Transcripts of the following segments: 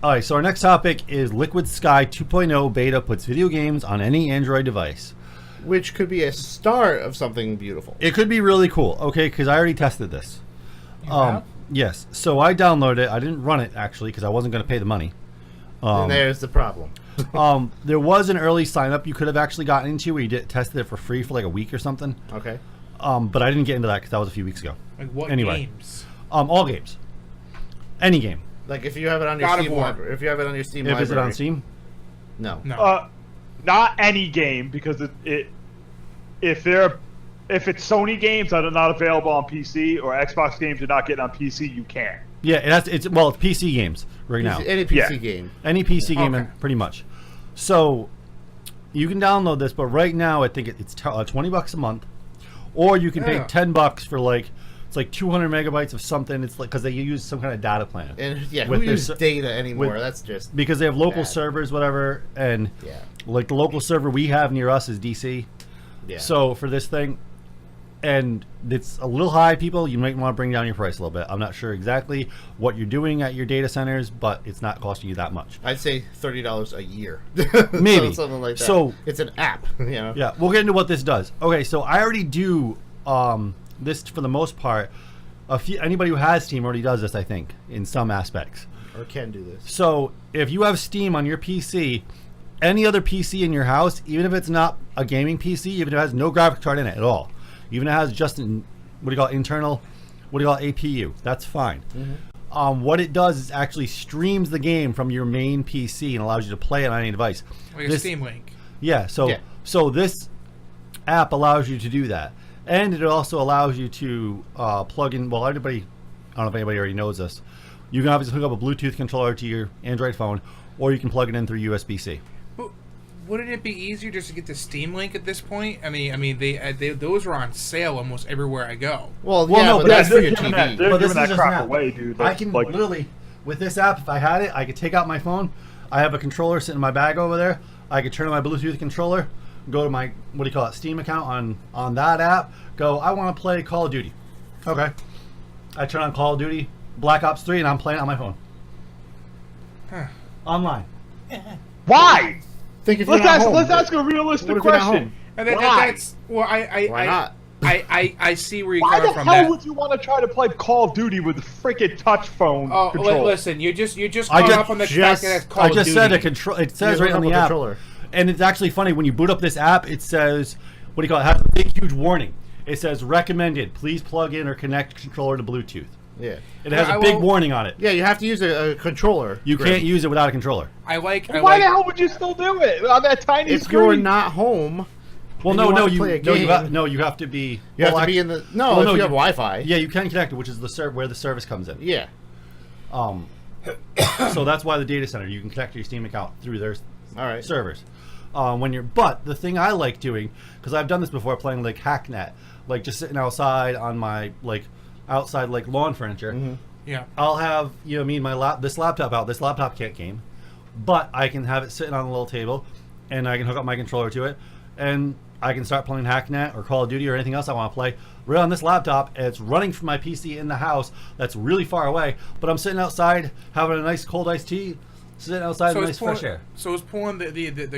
All right, so our next topic is LiquidSky 2.0 beta puts video games on any Android device. Which could be a start of something beautiful. It could be really cool, okay, because I already tested this. Yes, so I downloaded it. I didn't run it, actually, because I wasn't going to pay the money. And there's the problem. There was an early sign-up you could have actually gotten into where you tested it for free for like a week or something. Okay. But I didn't get into that because that was a few weeks ago. Like what games? All games. Any game. Like if you have it on your Steam library. If you have it on your Steam library. Is it on Steam? No. Not any game, because if it's Sony games that are not available on PC or Xbox games you're not getting on PC, you can. Yeah, it's PC games right now. Any PC game. Any PC game, pretty much. So you can download this, but right now I think it's $20 a month, or you can pay $10 for it's like 200 megabytes of something. It's like because they use some kind of data plan. And who uses data anymore? That's just because they have local servers, whatever, and like the local server we have near us is DC. Yeah. So for this thing, and it's a little high, people. You might want to bring down your price a little bit. I'm not sure exactly what you're doing at your data centers, but it's not costing you that much. I'd say $30 a year. Maybe. Something like that. So it's an app. Yeah, we'll get into what this does. Okay, so I already do this for the most part. Anybody who has Steam already does this, I think, in some aspects. Or can do this. So if you have Steam on your PC, any other PC in your house, even if it's not a gaming PC, even if it has no graphics card in it at all, even if it has just internal, APU, that's fine. What it does is actually streams the game from your main PC and allows you to play it on any device. Like a Steam Link. Yeah, so this app allows you to do that. And it also allows you to plug in, I don't know if anybody already knows this, you can obviously hook up a Bluetooth controller to your Android phone, or you can plug it in through USB-C. Wouldn't it be easier just to get the Steam Link at this point? I mean, they those are on sale almost everywhere I go. Well, no, but that's for your TV. They're giving that crap away, dude. I can literally, with this app, if I had it, I could take out my phone. I have a controller sitting in my bag over there. I could turn on my Bluetooth controller, go to my Steam account on that app. Go, I want to play Call of Duty. Okay, I turn on Call of Duty, Black Ops 3, and I'm playing it on my phone. Online. Why? Let's ask a realistic question. And why? Why not? I see where you're Why coming the from. hell would you want to try to play Call of Duty with a freaking touch phone controller? Listen, you just caught up on the fact that it's Call of Duty. I just said it says right on the app. And it's actually funny, when you boot up this app, it says, it has a big, huge warning. It says, recommended, please plug in or connect controller to Bluetooth. Yeah. It has a big warning on it. Yeah, you have to use a controller. You can't use it without a controller. Why the hell would you still do it on that tiny screen? If you're not home... Well, you have to be... You have to be in the... if you have Wi-Fi. Yeah, you can connect it, which is where the service comes in. Yeah. So that's why the data center, you can connect your Steam account through their servers. But the thing I like doing, because I've done this before playing like Hacknet, like just sitting outside on my outside lawn furniture. Yeah. I'll have this laptop out. This laptop can't game, but I can have it sitting on a little table, and I can hook up my controller to it, and I can start playing Hacknet or Call of Duty or anything else I want to play right on this laptop, and it's running from my PC in the house that's really far away, but I'm sitting outside having a nice cold iced tea, sitting outside in nice fresh air. So it's pulling the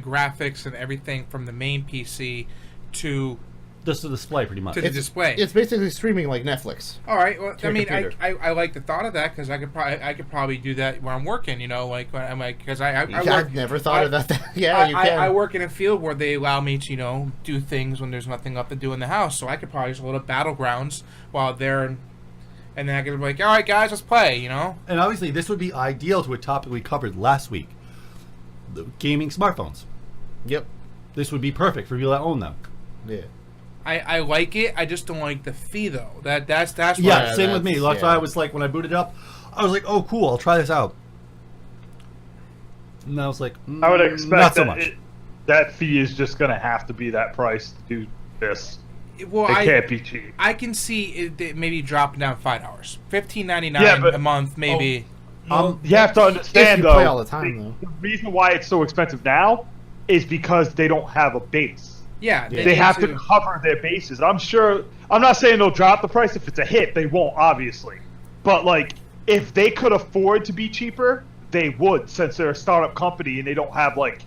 graphics and everything from the main PC to just the display, pretty much. To the display. It's basically streaming like Netflix. All right. Well, I like the thought of that, because I could probably do that when I'm working. Because I've never thought of that. Yeah, you can. I work in a field where they allow me to do things when there's nothing left to do in the house. So I could probably just load up Battlegrounds while they're, and then I could be like, all right, guys, let's play. And obviously, this would be ideal to a topic we covered last week: the gaming smartphones. Yep. This would be perfect for people that own them. Yeah. I like it. I just don't like the fee, though. That's same with me. That's why I was like, when I booted up, I was like, oh, cool, I'll try this out. And I was like, I would expect not so much. That fee is just going to have to be that price to do this. Well, it can't be cheap. I can see it maybe dropping down $5, $15.99 a month, maybe. You have to understand, if you though, play all the time, the reason why it's so expensive now is because they don't have a base. Yeah, they have to cover their bases. I'm not saying they'll drop the price if it's a hit. They won't, obviously. But if they could afford to be cheaper, they would, since they're a startup company and they don't have like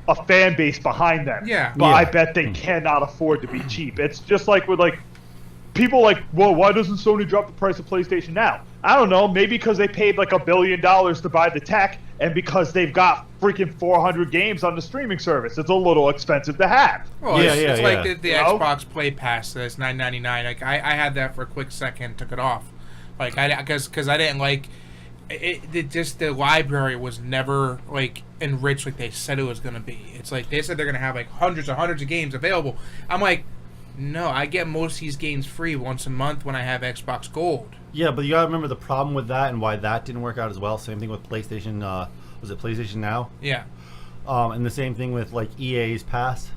a fan base behind them. Yeah. But Yeah. I bet they cannot afford to be cheap. It's just like with like people like, well, why doesn't Sony drop the price of PlayStation Now? I don't know. Maybe because they paid like $1 billion to buy the tech, and because they've got freaking 400 games on the streaming service. It's a little expensive to have. Well, Yeah, it's yeah, like yeah. the You know? Xbox Play Pass that's $9.99. Like I had that for a quick second, took it off, like because I didn't like it. Just the library was never like enriched like they said it was gonna be. It's like they said they're gonna have like hundreds and hundreds of games available. I'm like, no, I get most of these games free once a month when I have Xbox Gold. Yeah, but you gotta remember the problem with that and why that didn't work out as well. Same thing with PlayStation. Was it PlayStation Now? Yeah. And the same thing with like EA's Pass.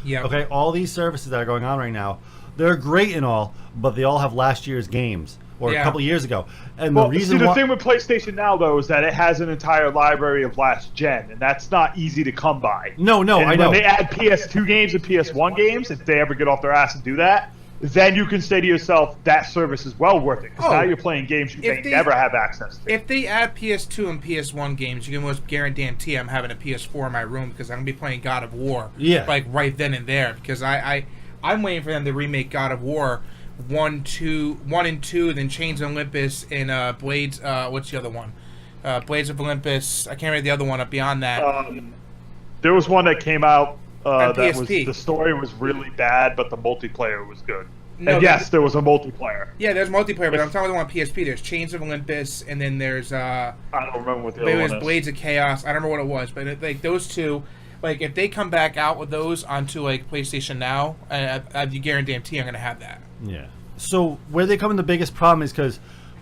Yeah. Okay, all these services that are going on right now, they're great and all, but they all have last year's games or Yeah. a couple years ago. And Well, the reason see, the why, thing with PlayStation Now, though, is that it has an entire library of last gen, and that's not easy to come by. no, And I know. when they add PS2 games and PS1 games, if they ever get off their ass and do that, then you can say to yourself, that service is well worth it. Because Oh, now you're playing games you if may they- never have access to. If they add PS2 and PS1 games, you can almost guarantee I'm having a PS4 in my room because I'm gonna be playing God of War. Yeah. Like right then and there because I'm waiting for them to remake God of War 1 and 2, then Chains of Olympus and Blades. What's the other one? Blades of Olympus. I can't read the other one up beyond that. There was one that came out On that was PSP. the story was really bad, but the multiplayer was good. No, and yes, there was a multiplayer. Yeah, there's multiplayer, but I'm talking about the one on PSP. There's Chains of Olympus, and then there's I don't remember what the maybe other it was one is. Blades of Chaos. I don't remember what it was, but like those two, like if they come back out with those onto like PlayStation Now, I guarantee I'm gonna have that. Yeah. So where they come in the biggest problem is because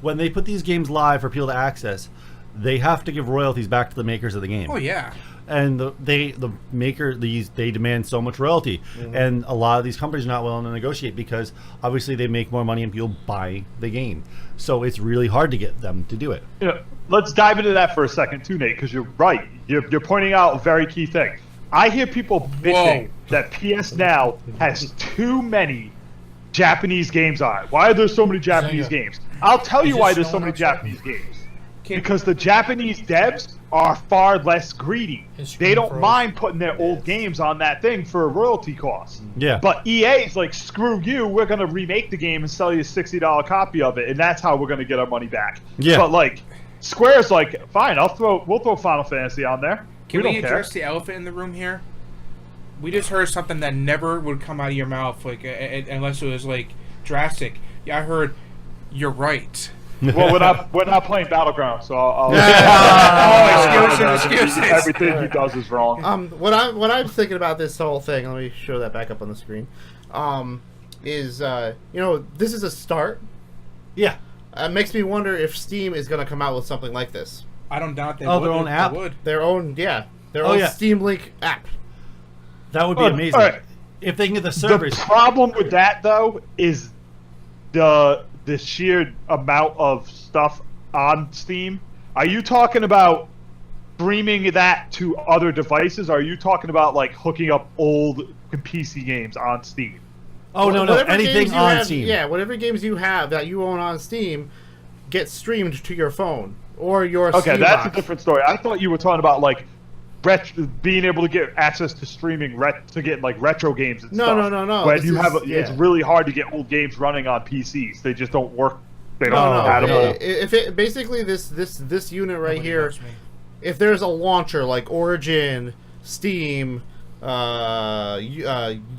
when they put these games live for people to access, they have to give royalties back to the makers of the game. Oh yeah. And they demand so much royalty, and a lot of these companies are not willing to negotiate because obviously they make more money and people buy the game, so it's really hard to get them to do it. You know, let's dive into that for a second too, Nate, because you're right. You're pointing out a very key thing. I hear people bitching that PS Now has too many Japanese games on it. Why are there so many Japanese games? I'll tell you Is why it there's so snowing many outside? Japanese games. Because the Japanese devs are far less greedy. His They screen don't froze. mind putting their old games on that thing for a royalty cost. Yeah. But EA's like, screw you, we're going to remake the game and sell you a $60 copy of it, and that's how we're going to get our money back. Yeah. But like, Square's like, fine, we'll throw Final Fantasy on there. Can we we don't care. address the elephant in the room here? We just heard something that never would come out of your mouth, like unless it was like drastic. Yeah, I heard. You're right. Well, we're not playing Battleground, so I'll excuses. Everything he does is wrong. What I'm thinking about this whole thing, let me show that back up on the screen, is this is a start. Yeah. It makes me wonder if Steam is going to come out with something like this. I don't doubt they Oh, would. their own They app? would. Their own Oh, yeah. Steam Link app. That would be Oh, amazing. all right. If they can get the The servers. problem with that, though, is the sheer amount of stuff on Steam. Are you talking about streaming that to other devices? Or are you talking about like hooking up old PC games on Steam? Oh no, Whatever anything games you on have- Steam. Yeah, whatever games you have that you own on Steam get streamed to your phone or your Okay, Steam that's box. a different story. I thought you were talking about like being able to get access to streaming to get like retro games and No, stuff. no. When This you is- have, yeah. it's really hard to get old games running on PCs. They just don't work. They don't No, compatible. If it basically this unit right Nobody here, loves me. if there's a launcher like Origin, Steam,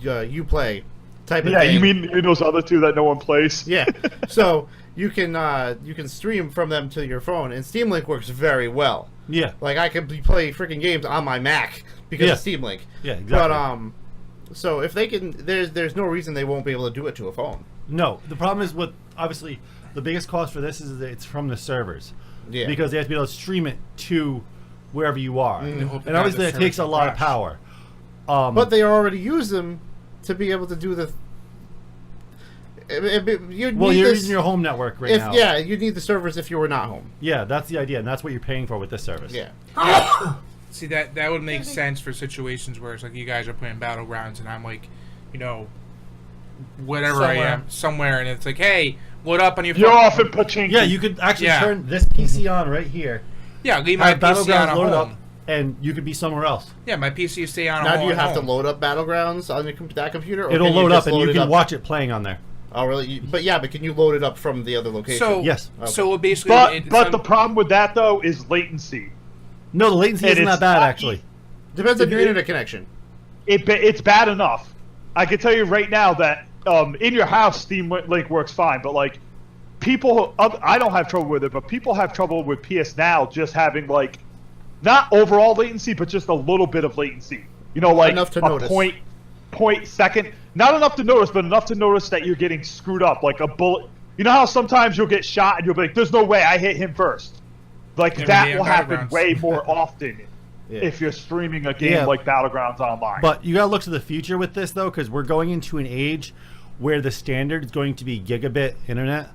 Uplay type of Yeah, thing. you mean those other two that no one plays? Yeah. So you can stream from them to your phone, and Steam Link works very well. Yeah. Like I can play freaking games on my Mac because Yeah. of Steam Link. Yeah, exactly. But so if they can, there's no reason they won't be able to do it to a phone. No, the problem is with obviously the biggest cost for this is that it's from the servers. Yeah. Because they have to be able to stream it to wherever you are, They hope and that obviously the that takes a servers lot of crash. power. But they already use them to be able to do the. You'd well, need you're this, using your home network right if now. yeah, you'd need the servers if you were not home. Yeah, that's the idea, and that's what you're paying for with this service. Yeah. See that would make sense for situations where it's like you guys are playing Battlegrounds and I'm like, whatever I Somewhere. am somewhere, and it's like, hey, load up on your You're phone. off in Pachinko. Yeah, you could actually Yeah. turn this PC on right here, Yeah, leave my have PC Battlegrounds on loaded home. up, and you could be somewhere else. Yeah, my PC stay on. Now, do you at have to home. load up Battlegrounds on that computer? Or It'll can you load just up, and load you it can up? watch it playing on there. Oh, really? But can you load it up from the other location? So Yes. So basically, But the problem with that though is latency. No, the latency isn't it's that bad not actually. Depends on your internet connection. It's bad enough. I can tell you right now that in your house Steam Link works fine, but like people, I don't have trouble with it, but people have trouble with PS Now just having like not overall latency, but just a little bit of latency. You know, like Enough to a notice. point second, not enough to notice, but enough to notice that you're getting screwed up, like a bullet. You know how sometimes you'll get shot and you'll be like, "There's no way I hit him first." Like Every that day will on happen Battlegrounds. way more often Yeah. if you're streaming a game Yeah. like Battlegrounds online. But you gotta look to the future with this though, because we're going into an age where the standard is going to be gigabit internet.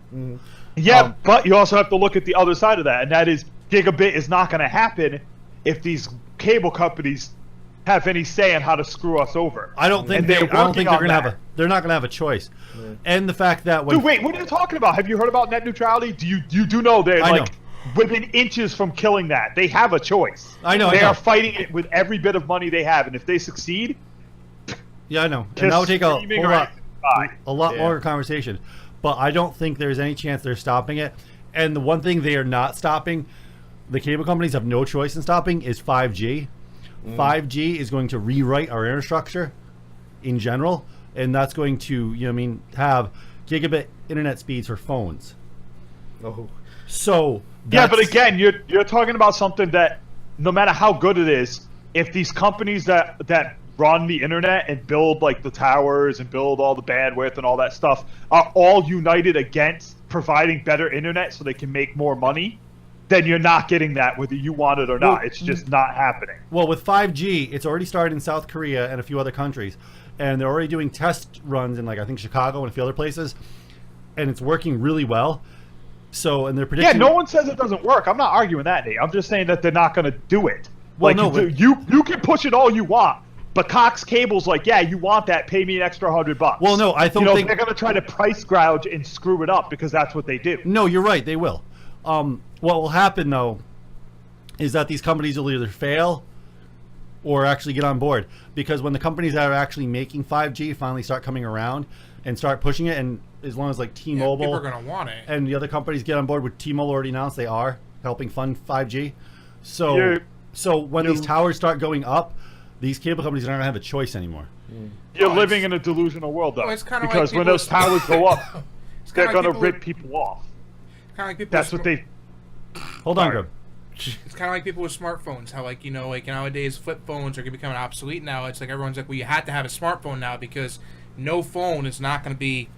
Yeah, but you also have to look at the other side of that, and that is gigabit is not going to happen if these cable companies have any say in how to screw us over. I don't think And they. they're I don't working think they're on gonna have that. a. They're not gonna have a choice. And the fact that when Dude, wait, what are you talking about? Have you heard about net neutrality? You do know they're I like know. within inches from killing that. They have a choice. I know, I They know. are fighting it with every bit of money they have, and if they succeed, yeah, I know, and just that would take a screaming whole lot, right a lot Yeah. longer conversation. But I don't think there's any chance they're stopping it. And the one thing they are not stopping, the cable companies have no choice in stopping, is 5G. 5G is going to rewrite our infrastructure in general, and that's going to, have gigabit internet speeds for phones. Oh. So Yeah, but that's- again, you're talking about something that no matter how good it is, if these companies that run the internet and build like the towers and build all the bandwidth and all that stuff are all united against providing better internet so they can make more money, then you're not getting that whether you want it or not. Well, It's just not happening. Well, with 5G, it's already started in South Korea and a few other countries, and they're already doing test runs in like I think Chicago and a few other places, and it's working really well. So, and they're Yeah, predicting. no one says it doesn't work. I'm not arguing that, Nate. I'm just saying that they're not going to do it. Well, Like, no, but- you can push it all you want, but Cox Cable's like, yeah, you want that? Pay me an extra $100. Well, no, I don't think they're going to try to price gouge and screw it up because that's what they do. No, you're right. They will. What will happen though is that these companies will either fail or actually get on board, because when the companies that are actually making 5G finally start coming around and start pushing it, and as long as like T-Mobile people are gonna want it. and the other companies get on board, with T-Mobile already announced they are helping fund 5G. So You're- when these towers start going up, these cable companies are not gonna have a choice anymore. You're Oh, living in a delusional world, though. Well, it's kinda like because when people- those towers go up, It's they're kinda going like to people rip people off. Kind of like people. That's with what they. Hold on, Sorry. Grub. It's kind of like people with smartphones. How like nowadays flip phones are becoming obsolete now. It's like everyone's like, well, you have to have a smartphone now because no phone is not going to be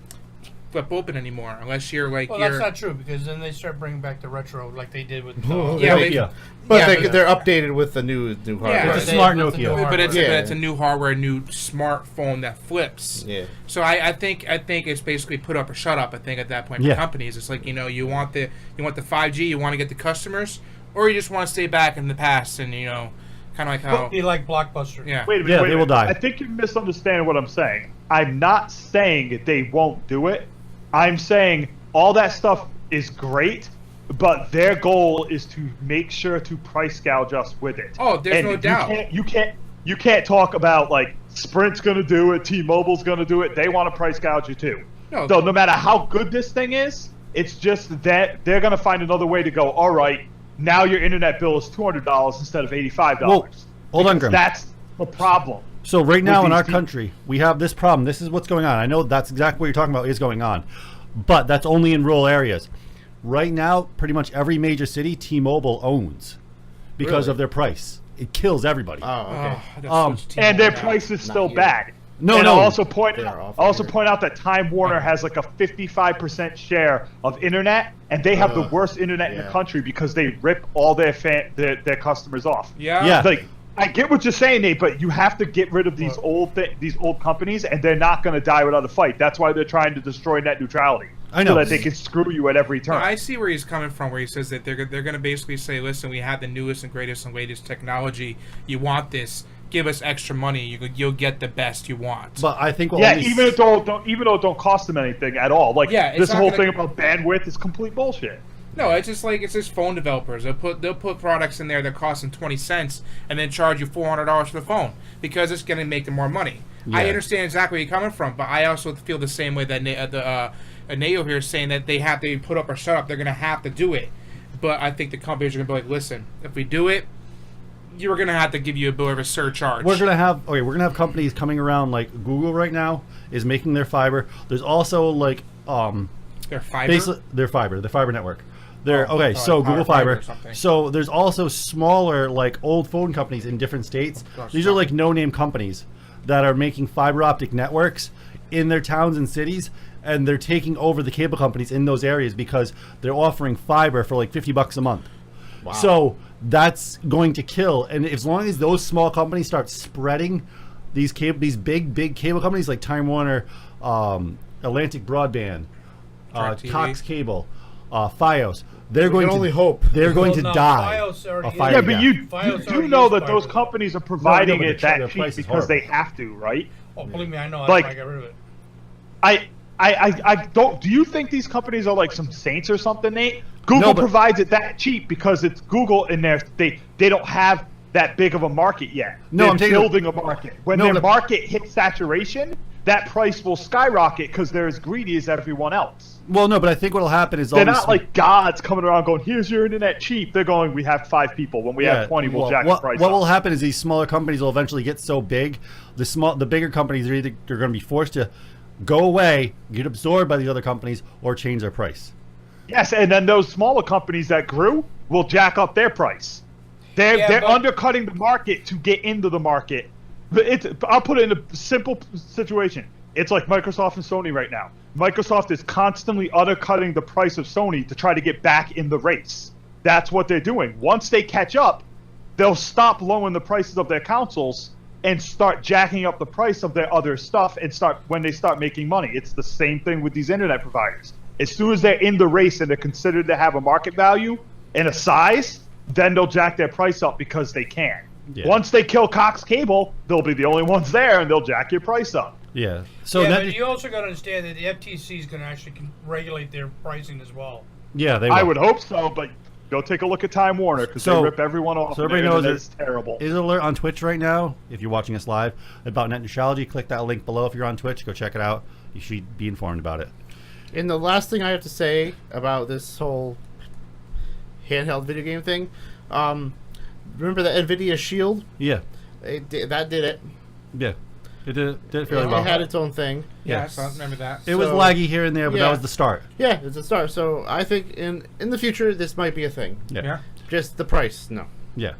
flip open anymore unless you're like Well, you're. that's not true because then they start bringing back the retro like they did with. Yeah, Nokia. But Yeah, they're updated with the new hardware. Yeah, It's a smart with the Nokia. new But it's Yeah. but it's a new hardware, new smartphone that flips. Yeah. So I think it's basically put up or shut up. I think at that point for Yeah. companies, it's like you want the 5G, you want to get the customers, or you just want to stay back in the past and kind of like how Be like Blockbuster. yeah. Wait a minute. Yeah, wait a they will minute. die. I think you're misunderstanding what I'm saying. I'm not saying they won't do it. I'm saying all that stuff is great, but their goal is to make sure to price gouge us with it. Oh, there's And no doubt. You can't talk about like Sprint's going to do it, T-Mobile's going to do it. They want to price gouge you too. No. So no matter how good this thing is, it's just that they're going to find another way to go. All right, now your internet bill is $200 instead of $85. Well, hold on, Grim. That's the problem. So right now in these our people. country, we have this problem. This is what's going on. I know that's exactly what you're talking about is going on, but that's only in rural areas. Right now, pretty much every major city, T-Mobile owns because Really? of their price. It kills everybody. Oh, okay. And their price is still yet. bad. No, and no. I'll also point They're out, awful I'll also here. point out that Time Warner has like a 55% share of internet, and they have the worst internet in the yeah. country because they rip all their customers off. Yeah. Yeah. Like, I get what you're saying, Nate, but you have to get rid of these old companies, and they're not going to die without a fight. That's why they're trying to destroy net neutrality. I know. So that they can screw you at every turn. I see where he's coming from, where he says that they're going to basically say, listen, we have the newest and greatest and latest technology. You want this? Give us extra money. You'll get the best you want. But I think Yeah, even though it don't cost them anything at all. Like Yeah, it's this not whole gonna- thing about bandwidth is complete bullshit. No, it's just phone developers. They'll put products in there that cost them 20 cents and then charge you $400 for the phone because it's going to make them more money. I Yeah. understand exactly where you're coming from, but I also feel the same way that Neo here is saying that they have to put up or shut up. They're going to have to do it. But I think the companies are going to be like, listen, if we do it, you're going to have to give you a bit of a surcharge. We're gonna have companies coming around like Google right now is making their fiber. There's also like Their fiber. basically their fiber network. They're Oh, okay. oh, So like Google Power Fiber Fiber. or something. So there's also smaller like old phone companies in different states. gosh, These are stop. like no-name companies that are making fiber optic networks in their towns and cities, and they're taking over the cable companies in those areas because they're offering fiber for like $50 a month. Wow. So that's going to kill. And as long as those small companies start spreading these big cable companies like Time Warner, Atlantic Broadband, DirecTV. Cox Cable, Fios, they're We going can to only hope. They're going Well, to no, die. Fios already of is. fiber Yeah, but gap. you Fios do already know is that those fiber. companies are providing but it their that price cheap is because they horrible. have to, right? Oh, believe me, I know. That's Like- why I got rid of it. I don't. Do you think these companies are like some saints or something, Nate? Google No, but- provides it that cheap because it's Google, and they don't have that big of a market yet. No, They're I'm taking- building a market. When No, their but- market hits saturation, that price will skyrocket because they're as greedy as everyone else. Well, no, but I think what'll happen is They're all not like gods coming around going, "Here's your internet cheap." They're going, "We have 5 people. When we have 20, we'll jack the price what up." will happen is these smaller companies will eventually get so big, the bigger companies are either they're going to be forced to go away, get absorbed by these other companies, or change their price. Yes, and then those smaller companies that grew will jack up their price. They're Yeah, they're but- undercutting the market to get into the market. But I'll put it in a simple situation. It's like Microsoft and Sony right now. Microsoft is constantly undercutting the price of Sony to try to get back in the race. That's what they're doing. Once they catch up, they'll stop lowering the prices of their consoles and start jacking up the price of their other stuff and when they start making money. It's the same thing with these internet providers. As soon as they're in the race and they're considered to have a market value and a size, then they'll jack their price up because they can. Yeah. Once they kill Cox Cable, they'll be the only ones there and they'll jack your price up. Yeah. So yeah, that but you also got to understand that the FTC is going to actually regulate their pricing as well. yeah, they will. I would hope so, but go take a look at Time Warner because So- they rip everyone off. so and everybody their knows internet is terrible. Is an alert on Twitch right now, if you're watching us live, about net neutrality. Click that link below if you're on Twitch. Go check it out. You should be informed about it. And the last thing I have to say about this whole handheld video game thing, remember the NVIDIA Shield? Yeah. That did it. Yeah. It did it fairly It well. had its own thing. Yeah, Yes. so I remember that. It was So- laggy here and there, but yeah. that was the start. Yeah, it's a start. So I think in the future this might be a thing. Yeah. Yeah. Just the price, no. Yeah.